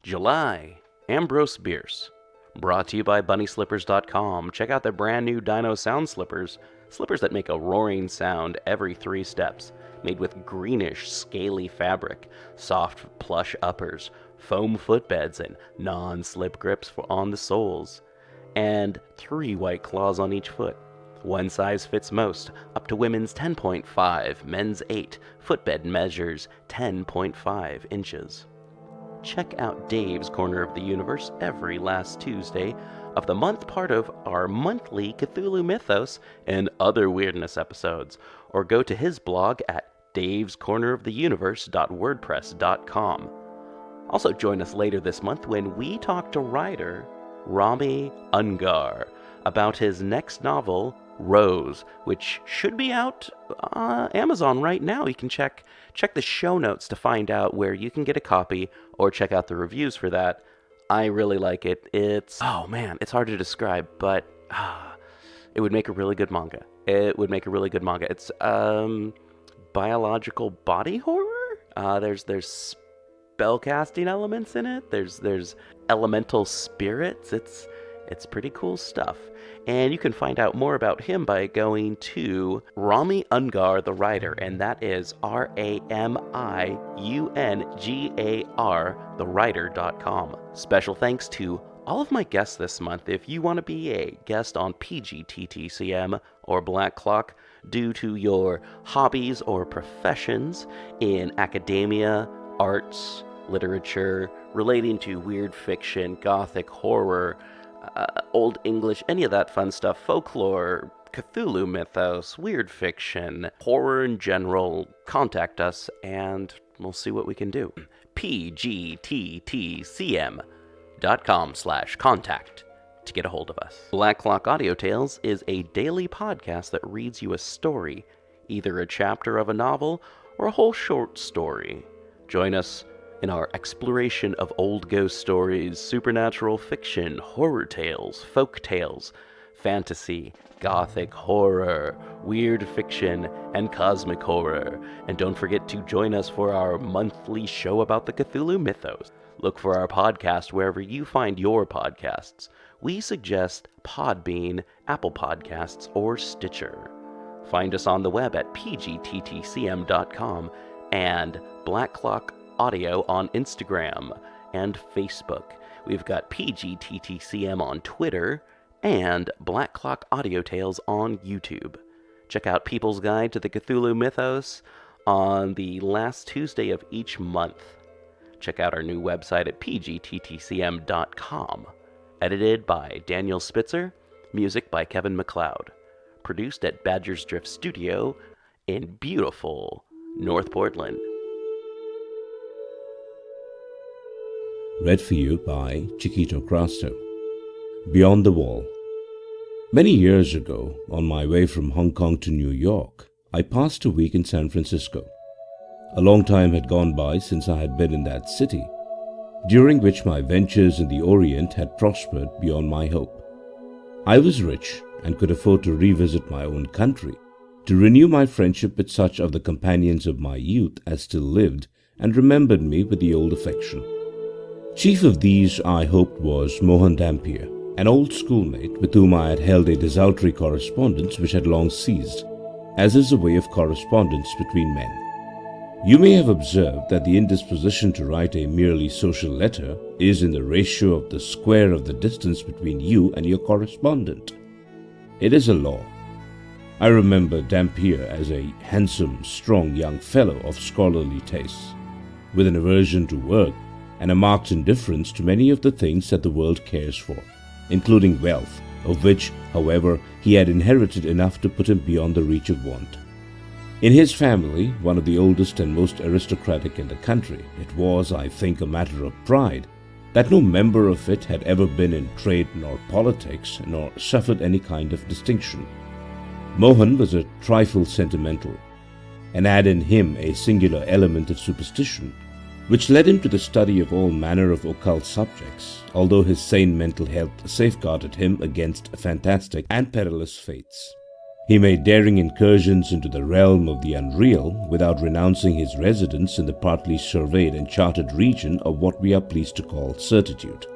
JulyAmbrose Bierce. Brought to you by BunnySlippers.com. Check out their brand new Dino sound slippers. Slippers that make a roaring sound every 3 steps. Made with greenish, scaly fabric, soft plush uppers, foam footbeds, and non-slip grips on the soles. And 3 white claws on each foot. One size fits most, up to women's 10.5, men's 8. Footbed measures 10.5 inches. Check out Dave's Corner of the Universe every last Tuesday of the month, part of our monthly Cthulhu Mythos and other weirdness episodes, or go to his blog at davescorneroftheuniverse.wordpress.com. Also join us later this month when we talk to writer Rami Ungar about his next novel, Rose, which should be out on Amazon right now. You can check the show notes to find out where you can get a copy, or check out the reviews for that. I really like it. It's hard to describe, but it would make a really good manga. It's biological body horror. There's spellcasting elements in it. There's elemental spirits. It's pretty cool stuff. And you can find out more about him by going to Rami Ungar, the writer, and that is RAMIUNGAR, thewriter.com. Special thanks to all of my guests this month. If you want to be a guest on PGTTCM or Black Clock due to your hobbies or professions in academia, arts, literature, relating to weird fiction, gothic, horror, Old English, any of that fun stuff, folklore, Cthulhu Mythos, weird fiction, horror in general, contact us and we'll see what we can do. pgttcm.com/contact to get a hold of us. Black Clock Audio Tales is a daily podcast that reads you a story, either a chapter of a novel or a whole short story. Join us in our exploration of old ghost stories, supernatural fiction, horror tales, folk tales, fantasy, gothic horror, weird fiction, and cosmic horror. And don't forget to join us for our monthly show about the Cthulhu Mythos. Look for our podcast wherever you find your podcasts. We suggest Podbean, Apple Podcasts, or Stitcher. Find us on the web at pgttcm.com and Black Clock Audio on Instagram and Facebook. We've got PGTTCM on Twitter and Black Clock Audio Tales on YouTube. Check out People's Guide to the Cthulhu Mythos on the last Tuesday of each month. Check out our new website at pgttcm.com. Edited by Daniel Spitzer, music by Kevin MacLeod. Produced at Badger's Drift Studio in beautiful North Portland. Read for you by Chiquito Crasto. Beyond the Wall. Many years ago, on my way from Hong Kong to New York, I passed a week in San Francisco. A long time had gone by since I had been in that city, during which my ventures in the Orient had prospered beyond my hope. I was rich and could afford to revisit my own country, to renew my friendship with such of the companions of my youth as still lived and remembered me with the old affection. Chief of these, I hoped, was Mohan Dampier, an old schoolmate with whom I had held a desultory correspondence which had long ceased, as is the way of correspondence between men. You may have observed that the indisposition to write a merely social letter is in the ratio of the square of the distance between you and your correspondent. It is a law. I remember Dampier as a handsome, strong young fellow of scholarly tastes, with an aversion to work and a marked indifference to many of the things that the world cares for, including wealth, of which, however, he had inherited enough to put him beyond the reach of want. In his family, one of the oldest and most aristocratic in the country, it was, I think, a matter of pride that no member of it had ever been in trade nor politics, nor suffered any kind of distinction. Mohan was a trifle sentimental, and had in him a singular element of superstition, which led him to the study of all manner of occult subjects, although his sane mental health safeguarded him against fantastic and perilous fates. He made daring incursions into the realm of the unreal without renouncing his residence in the partly surveyed and charted region of what we are pleased to call certitude.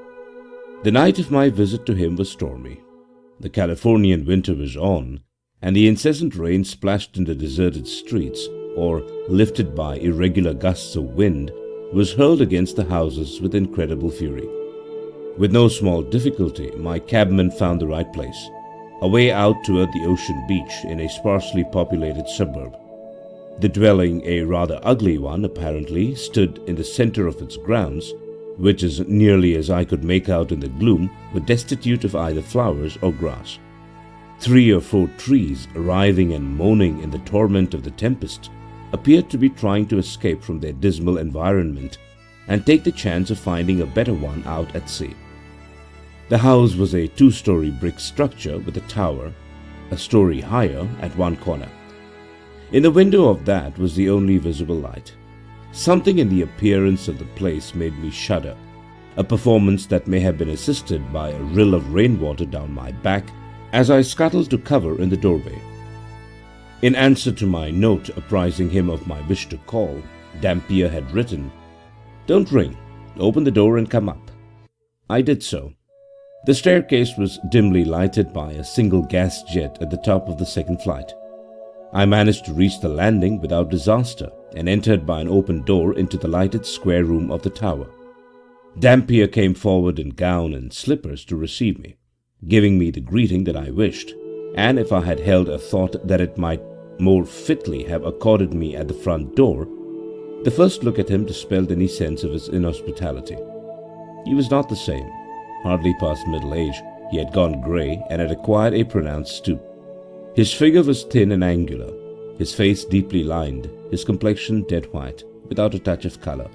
The night of my visit to him was stormy. The Californian winter was on, and the incessant rain splashed in the deserted streets, or lifted by irregular gusts of wind, was hurled against the houses with incredible fury. With no small difficulty, my cabman found the right place, away out toward the ocean beach in a sparsely populated suburb. The dwelling, a rather ugly one apparently, stood in the center of its grounds, which, as nearly as I could make out in the gloom, were destitute of either flowers or grass. 3 or 4 trees, writhing and moaning in the torment of the tempest, appeared to be trying to escape from their dismal environment and take the chance of finding a better one out at sea. The house was a 2-story brick structure with a tower, a story higher, at one corner. In the window of that was the only visible light. Something in the appearance of the place made me shudder, a performance that may have been assisted by a rill of rainwater down my back as I scuttled to cover in the doorway. In answer to my note apprising him of my wish to call, Dampier had written, "Don't ring, open the door and come up." I did so. The staircase was dimly lighted by a single gas jet at the top of the second flight. I managed to reach the landing without disaster and entered by an open door into the lighted square room of the tower. Dampier came forward in gown and slippers to receive me, giving me the greeting that I wished, and if I had held a thought that it might more fitly have accorded me at the front door, the first look at him dispelled any sense of his inhospitality. He was not the same. Hardly past middle age, he had gone grey and had acquired a pronounced stoop. His figure was thin and angular, his face deeply lined, his complexion dead white, without a touch of colour.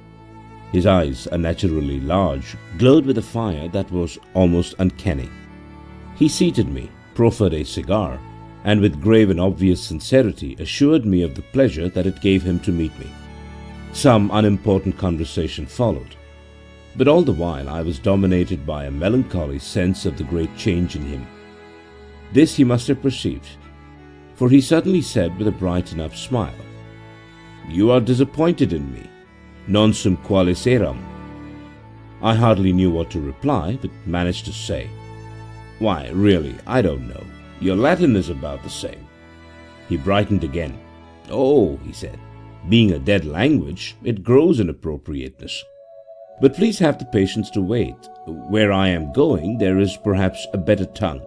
His eyes, unnaturally large, glowed with a fire that was almost uncanny. He seated me, proffered a cigar, and with grave and obvious sincerity assured me of the pleasure that it gave him to meet me. Some unimportant conversation followed, but all the while I was dominated by a melancholy sense of the great change in him. This he must have perceived, for he suddenly said with a bright enough smile, "You are disappointed in me. Non sum qualis eram." I hardly knew what to reply, but managed to say, "Why, really, I don't know. Your Latin is about the same." He brightened again. "Oh," he said, "being a dead language, it grows in appropriateness. But please have the patience to wait. Where I am going, there is perhaps a better tongue.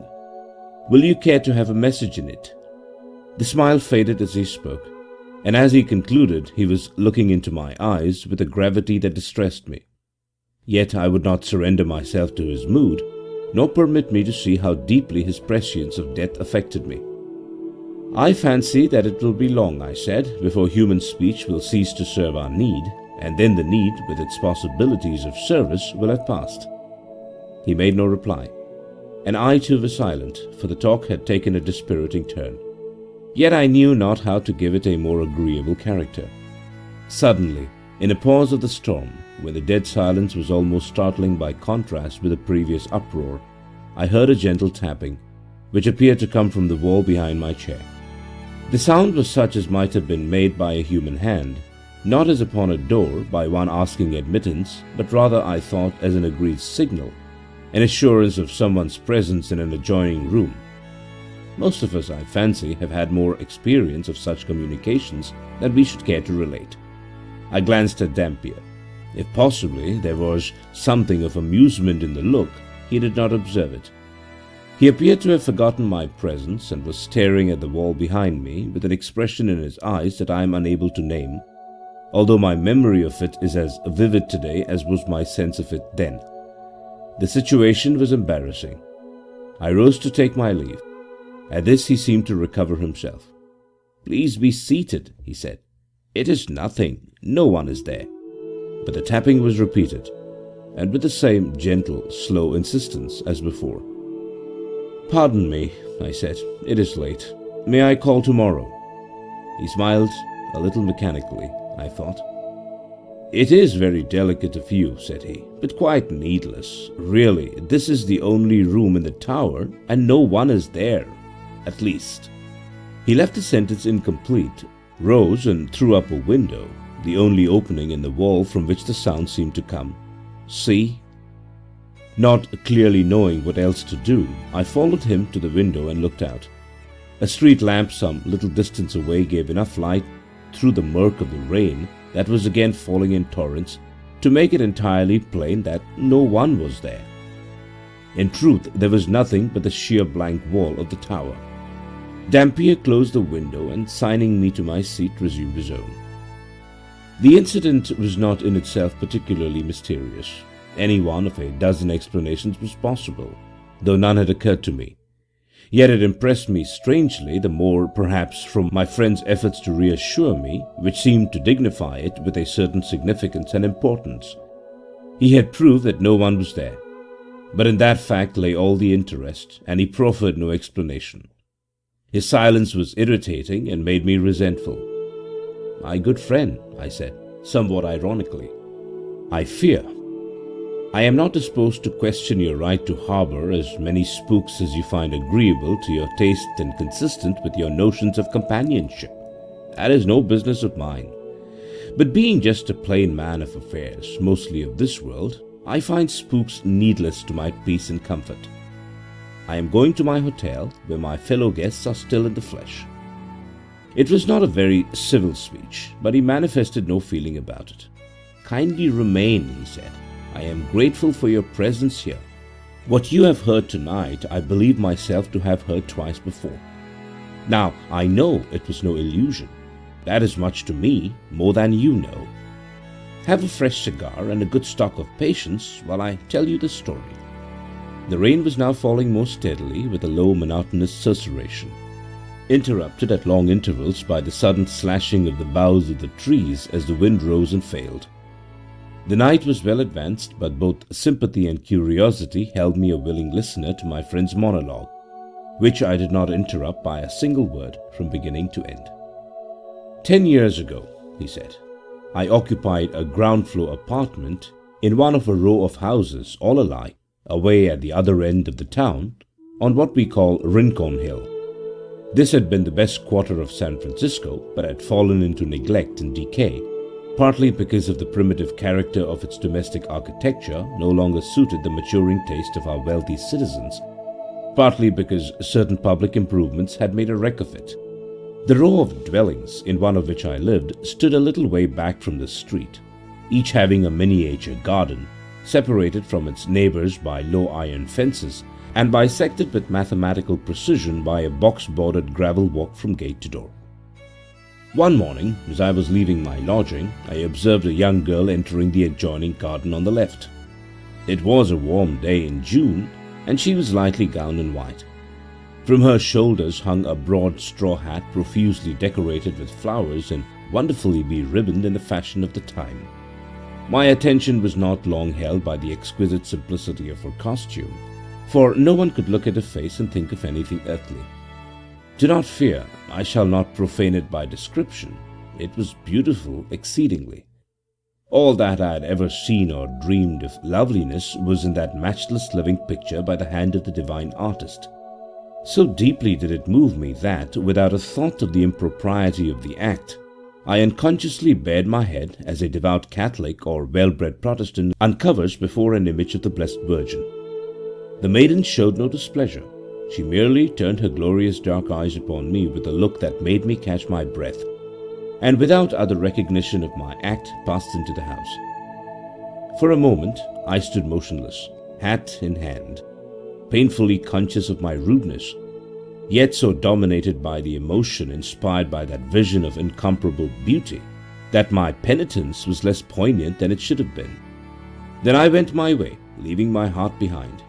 Will you care to have a message in it?" The smile faded as he spoke, and as he concluded, he was looking into my eyes with a gravity that distressed me. Yet I would not surrender myself to his mood, nor permit me to see how deeply his prescience of death affected me. "I fancy that it will be long," I said, "before human speech will cease to serve our need, and then the need, with its possibilities of service, will have passed." He made no reply, and I too was silent, for the talk had taken a dispiriting turn. Yet I knew not how to give it a more agreeable character. Suddenly, in a pause of the storm, when the dead silence was almost startling by contrast with the previous uproar, I heard a gentle tapping, which appeared to come from the wall behind my chair. The sound was such as might have been made by a human hand, not as upon a door by one asking admittance, but rather, I thought, as an agreed signal, an assurance of someone's presence in an adjoining room. Most of us, I fancy, have had more experience of such communications than we should care to relate. I glanced at Dampier. If possibly there was something of amusement in the look, he did not observe it. He appeared to have forgotten my presence and was staring at the wall behind me with an expression in his eyes that I am unable to name, although my memory of it is as vivid today as was my sense of it then. The situation was embarrassing. I rose to take my leave. At this he seemed to recover himself. "Please be seated," he said. "It is nothing. No one is there." But the tapping was repeated, and with the same gentle, slow insistence as before. "Pardon me," I said. "It is late. May I call tomorrow?" He smiled, a little mechanically, I thought. "It is very delicate of you," said he, "but quite needless. Really, this is the only room in the tower, and no one is there. At least." He left the sentence incomplete, rose and threw up a window, the only opening in the wall from which the sound seemed to come. See? Not clearly knowing what else to do, I followed him to the window and looked out. A street lamp some little distance away gave enough light through the murk of the rain that was again falling in torrents to make it entirely plain that no one was there. In truth, there was nothing but the sheer blank wall of the tower. Dampier closed the window and, signing me to my seat, resumed his own. The incident was not in itself particularly mysterious. Any one of a dozen explanations was possible, though none had occurred to me. Yet it impressed me strangely, the more perhaps from my friend's efforts to reassure me, which seemed to dignify it with a certain significance and importance. He had proved that no one was there, but in that fact lay all the interest, and he proffered no explanation. His silence was irritating and made me resentful. "My good friend," I said, somewhat ironically, "I fear I am not disposed to question your right to harbor as many spooks as you find agreeable to your taste and consistent with your notions of companionship. That is no business of mine. But being just a plain man of affairs, mostly of this world, I find spooks needless to my peace and comfort. I am going to my hotel, where my fellow guests are still in the flesh." It was not a very civil speech, but he manifested no feeling about it. "Kindly remain," he said. "I am grateful for your presence here. What you have heard tonight, I believe myself to have heard twice before. Now, I know it was no illusion. That is much to me, more than you know. Have a fresh cigar and a good stock of patience while I tell you the story." The rain was now falling more steadily, with a low, monotonous susurration, interrupted at long intervals by the sudden slashing of the boughs of the trees as the wind rose and failed. The night was well advanced, but both sympathy and curiosity held me a willing listener to my friend's monologue, which I did not interrupt by a single word from beginning to end. 10 years ago," he said, "I occupied a ground-floor apartment in one of a row of houses, all alike, away at the other end of the town, on what we call Rincon Hill. This had been the best quarter of San Francisco, but had fallen into neglect and decay, partly because of the primitive character of its domestic architecture no longer suited the maturing taste of our wealthy citizens, partly because certain public improvements had made a wreck of it. The row of dwellings, in one of which I lived, stood a little way back from the street, each having a miniature garden, separated from its neighbors by low iron fences and bisected with mathematical precision by a box-bordered gravel walk from gate to door. One morning, as I was leaving my lodging, I observed a young girl entering the adjoining garden on the left. It was a warm day in June, and she was lightly gowned in white. From her shoulders hung a broad straw hat profusely decorated with flowers and wonderfully beribboned in the fashion of the time. My attention was not long held by the exquisite simplicity of her costume, for no one could look at her face and think of anything earthly. Do not fear, I shall not profane it by description. It was beautiful exceedingly. All that I had ever seen or dreamed of loveliness was in that matchless living picture by the hand of the divine artist. So deeply did it move me that, without a thought of the impropriety of the act, I unconsciously bared my head as a devout Catholic or well-bred Protestant uncovers before an image of the Blessed Virgin. The maiden showed no displeasure. She merely turned her glorious dark eyes upon me with a look that made me catch my breath, and without other recognition of my act passed into the house. For a moment I stood motionless, hat in hand, painfully conscious of my rudeness, yet so dominated by the emotion inspired by that vision of incomparable beauty that my penitence was less poignant than it should have been. Then I went my way, leaving my heart behind.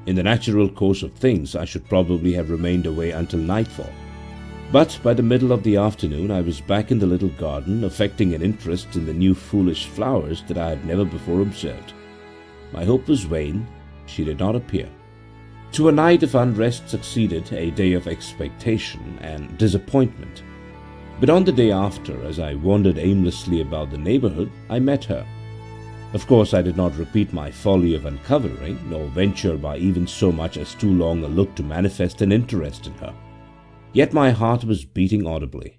In the natural course of things, I should probably have remained away until nightfall. But by the middle of the afternoon, I was back in the little garden, affecting an interest in the new foolish flowers that I had never before observed. My hope was vain. She did not appear. To a night of unrest succeeded a day of expectation and disappointment. But on the day after, as I wandered aimlessly about the neighborhood, I met her. Of course, I did not repeat my folly of uncovering, nor venture by even so much as too long a look to manifest an interest in her. yet my heart was beating audibly.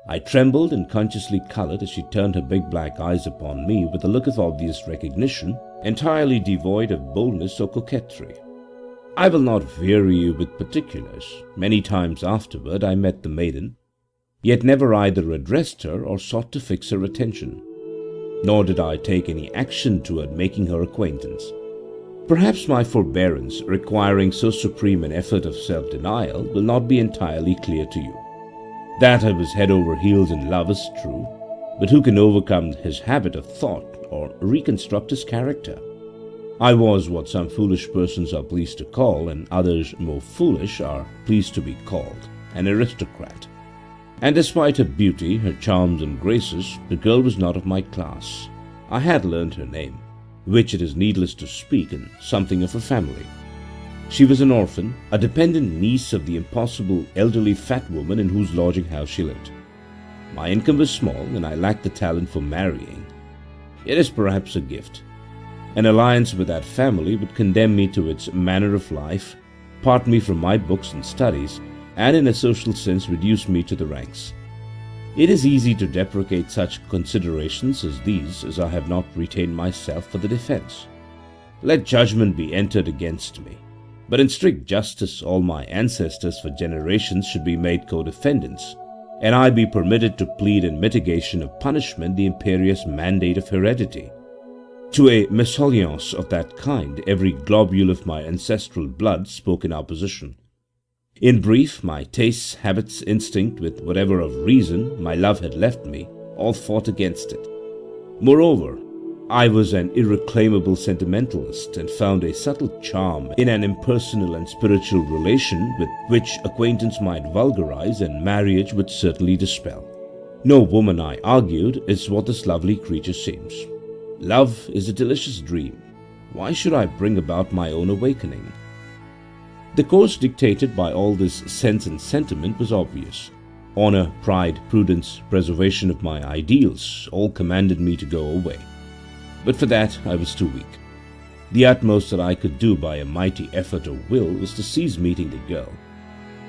I trembled and consciously colored as she turned her big black eyes upon me with a look of obvious recognition, entirely devoid of boldness or coquetry. I will not weary you with particulars. Many times afterward I met the maiden, yet never either addressed her or sought to fix her attention. Nor did I take any action toward making her acquaintance. Perhaps my forbearance, requiring so supreme an effort of self-denial, will not be entirely clear to you. That I was head over heels in love is true, but who can overcome his habit of thought or reconstruct his character? I was what some foolish persons are pleased to call, and others more foolish are pleased to be called, an aristocrat. And despite her beauty, her charms and graces, the girl was not of my class. I had learned her name, which it is needless to speak, and something of her family. She was an orphan, a dependent niece of the impossible elderly fat woman in whose lodging house she lived. My income was small, and I lacked the talent for marrying. It is perhaps a gift. An alliance with that family would condemn me to its manner of life, part me from my books and studies, and in a social sense reduce me to the ranks. It is easy to deprecate such considerations as these, as I have not retained myself for the defense. Let judgment be entered against me, but in strict justice all my ancestors for generations should be made co-defendants, and I be permitted to plead in mitigation of punishment the imperious mandate of heredity. To a mésalliance of that kind, every globule of my ancestral blood spoke in opposition. In brief, my tastes, habits, instinct, with whatever of reason my love had left me, all fought against it. Moreover, I was an irreclaimable sentimentalist and found a subtle charm in an impersonal and spiritual relation with which acquaintance might vulgarize and marriage would certainly dispel. No woman, I argued, is what this lovely creature seems. Love is a delicious dream. Why should I bring about my own awakening? The course dictated by all this sense and sentiment was obvious. Honor, pride, prudence, preservation of my ideals all commanded me to go away. But for that I was too weak. The utmost that I could do by a mighty effort of will was to cease meeting the girl.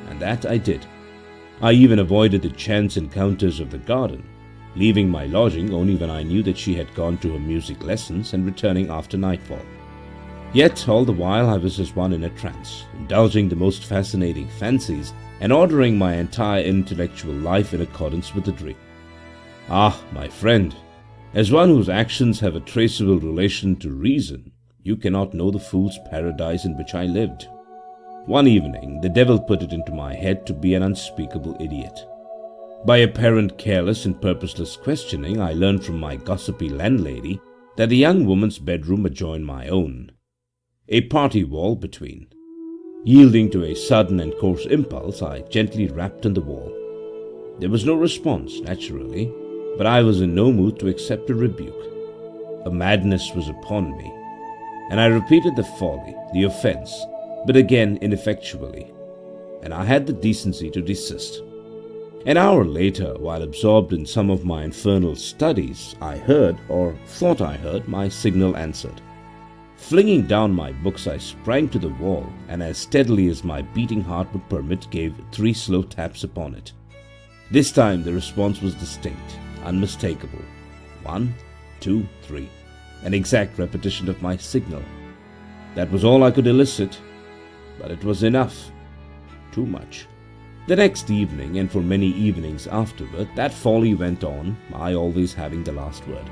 And that I did. I even avoided the chance encounters of the garden, leaving my lodging only when I knew that she had gone to her music lessons and returning after nightfall. Yet all the while I was as one in a trance, indulging the most fascinating fancies and ordering my entire intellectual life in accordance with the dream. Ah, my friend, as one whose actions have a traceable relation to reason, you cannot know the fool's paradise in which I lived. One evening, the devil put it into my head to be an unspeakable idiot. By apparent careless and purposeless questioning, I learned from my gossipy landlady that the young woman's bedroom adjoined my own, a party wall between. Yielding to a sudden and coarse impulse, I gently rapped on the wall. There was no response, naturally, but I was in no mood to accept a rebuke. A madness was upon me, and I repeated the folly, the offense, but again ineffectually, and I had the decency to desist. An hour later, while absorbed in some of my infernal studies, I heard, or thought I heard, my signal answered. Flinging down my books, I sprang to the wall, and as steadily as my beating heart would permit, gave 3 slow taps upon it. This time the response was distinct, unmistakable. 1, 2, 3, an exact repetition of my signal. That was all I could elicit, but it was enough. Too much. The next evening, and for many evenings afterward, that folly went on, I always having the last word.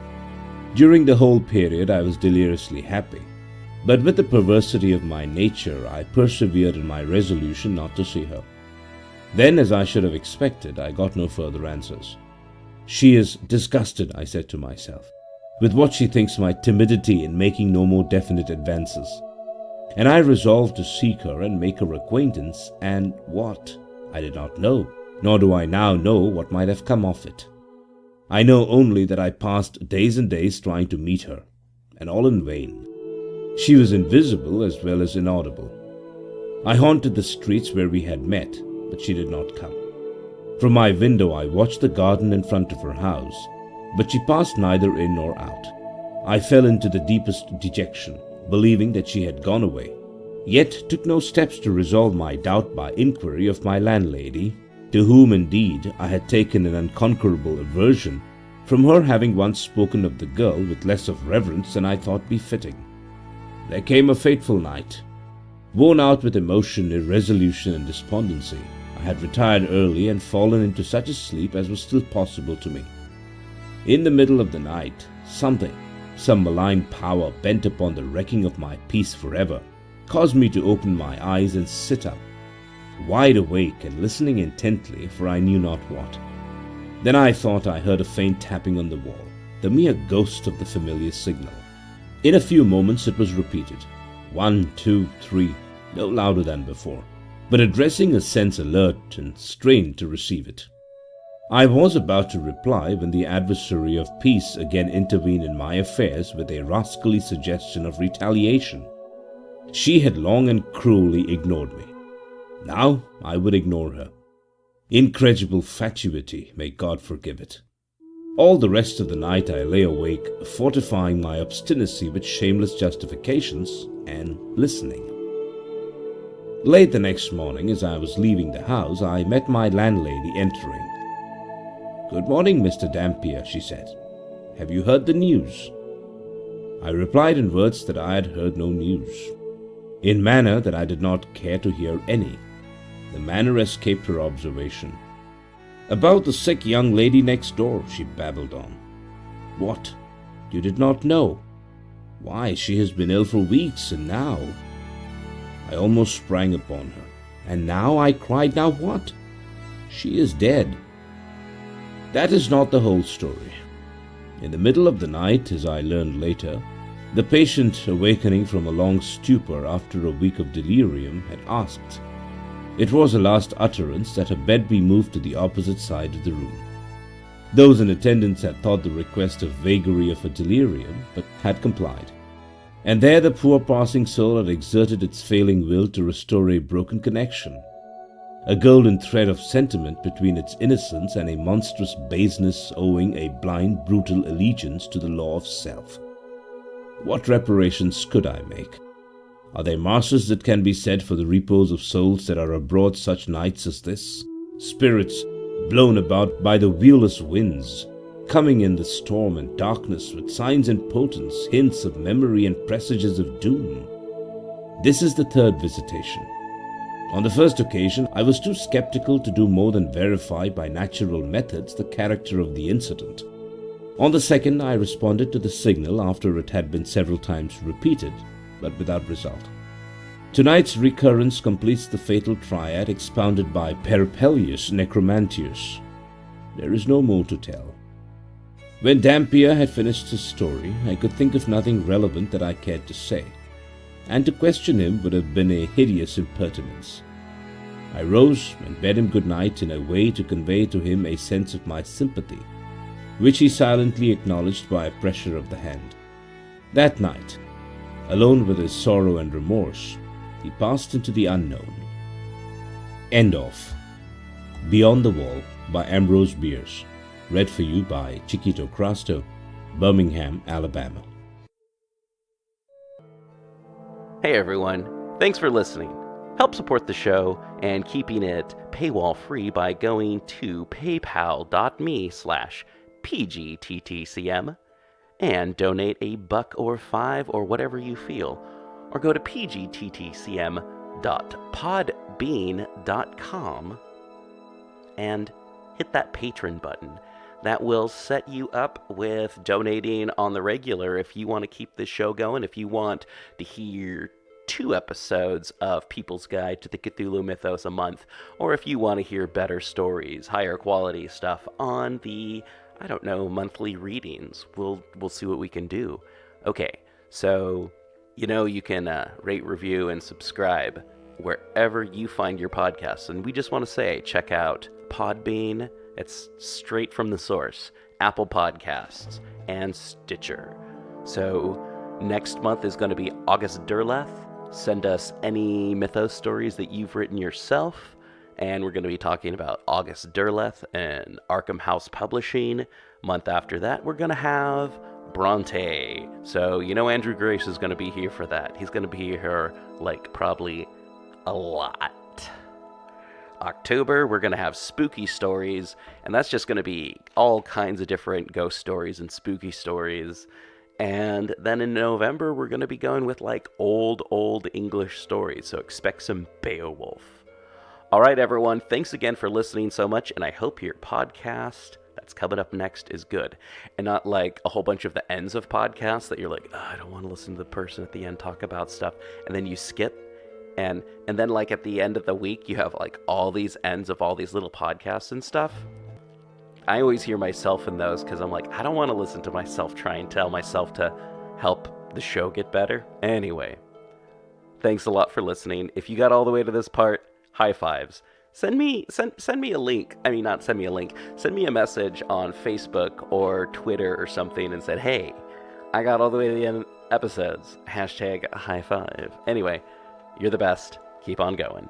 During the whole period I was deliriously happy, but with the perversity of my nature I persevered in my resolution not to see her. Then, as I should have expected, I got no further answers. She is disgusted, I said to myself, with what she thinks my timidity in making no more definite advances. And I resolved to seek her and make her acquaintance, and what? I did not know, nor do I now know what might have come of it. I know only that I passed days and days trying to meet her, and all in vain. She was invisible as well as inaudible. I haunted the streets where we had met, but she did not come. From my window I watched the garden in front of her house, but she passed neither in nor out. I fell into the deepest dejection, believing that she had gone away, yet took no steps to resolve my doubt by inquiry of my landlady, to whom indeed I had taken an unconquerable aversion from her having once spoken of the girl with less of reverence than I thought befitting. There came a fateful night. Worn out with emotion, irresolution, and despondency, I had retired early and fallen into such a sleep as was still possible to me. In the middle of the night, some malign power bent upon the wrecking of my peace forever, caused me to open my eyes and sit up, wide awake and listening intently for I knew not what. Then I thought I heard a faint tapping on the wall, the mere ghost of the familiar signal. In a few moments it was repeated. 1, 2, 3, no louder than before, but addressing a sense alert and strained to receive it. I was about to reply when the adversary of peace again intervened in my affairs with a rascally suggestion of retaliation. She had long and cruelly ignored me. Now I would ignore her. Incredible fatuity, may God forgive it. All the rest of the night I lay awake, fortifying my obstinacy with shameless justifications and listening. Late the next morning, as I was leaving the house, I met my landlady entering. "Good morning, Mr. Dampier," she said. "Have you heard the news?" I replied in words that I had heard no news, in manner that I did not care to hear any. The manner escaped her observation. "About the sick young lady next door," she babbled on. "What? You did not know? Why, she has been ill for weeks, and now—" I almost sprang upon her. "And now?" I cried. "Now what?" "She is dead." That is not the whole story. In the middle of the night, as I learned later, the patient, awakening from a long stupor after a week of delirium, had asked. It was a last utterance that her bed be moved to the opposite side of the room. Those in attendance had thought the request a vagary of a delirium, but had complied. And there the poor passing soul had exerted its failing will to restore a broken connection, a golden thread of sentiment between its innocence and a monstrous baseness owing a blind, brutal allegiance to the law of self. What reparations could I make? Are there masses that can be said for the repose of souls that are abroad such nights as this? Spirits blown about by the viewless winds, coming in the storm and darkness with signs and portents, hints of memory and presages of doom. This is the third visitation. On the first occasion, I was too skeptical to do more than verify by natural methods the character of the incident. On the second, I responded to the signal after it had been several times repeated, but without result. Tonight's recurrence completes the fatal triad expounded by Peripelius Necromantius. There is no more to tell. When Dampier had finished his story, I could think of nothing relevant that I cared to say, and to question him would have been a hideous impertinence. I rose and bade him good night in a way to convey to him a sense of my sympathy, which he silently acknowledged by a pressure of the hand. That night, alone with his sorrow and remorse, he passed into the unknown. End of Beyond the Wall by Ambrose Bierce. Read for you by Chiquito Crasto, Birmingham, Alabama. Hey everyone, thanks for listening. Help support the show and keeping it paywall free by going to paypal.me/pgttcm and donate $1 or $5 or whatever you feel, or go to pgttcm.podbean.com and hit that patron button. That will set you up with donating on the regular if you want to keep this show going, if you want to hear 2 episodes of People's Guide to the Cthulhu Mythos a month, or if you want to hear better stories, higher quality stuff on the, monthly readings. We'll see what we can do. Okay, so, you can rate, review, and subscribe wherever you find your podcasts. And we just want to say, check out Podbean. It's straight from the source, Apple Podcasts, and Stitcher. So next month is going to be August Derleth. Send us any mythos stories that you've written yourself, and we're going to be talking about August Derleth and Arkham House Publishing. Month after that, we're going to have Bronte. So, Andrew Grace is going to be here for that. He's going to be here, probably a lot. October, we're going to have spooky stories, and that's just going to be all kinds of different ghost stories and spooky stories. And then in November, we're going to be going with, old English stories, so expect some Beowulf. All right, everyone, thanks again for listening so much, and I hope your podcast that's coming up next is good, and not like a whole bunch of the ends of podcasts that you're like, oh, I don't want to listen to the person at the end talk about stuff, and then you skip. And then at the end of the week, you have all these ends of all these little podcasts and stuff. I always hear myself in those because I'm like, I don't want to listen to myself try and tell myself to help the show get better. Anyway, thanks a lot for listening. If you got all the way to this part, high fives. Send me a link. I mean, not send me a link. Send me a message on Facebook or Twitter or something and said, hey, I got all the way to the end of episodes. # high five. Anyway, you're the best. Keep on going.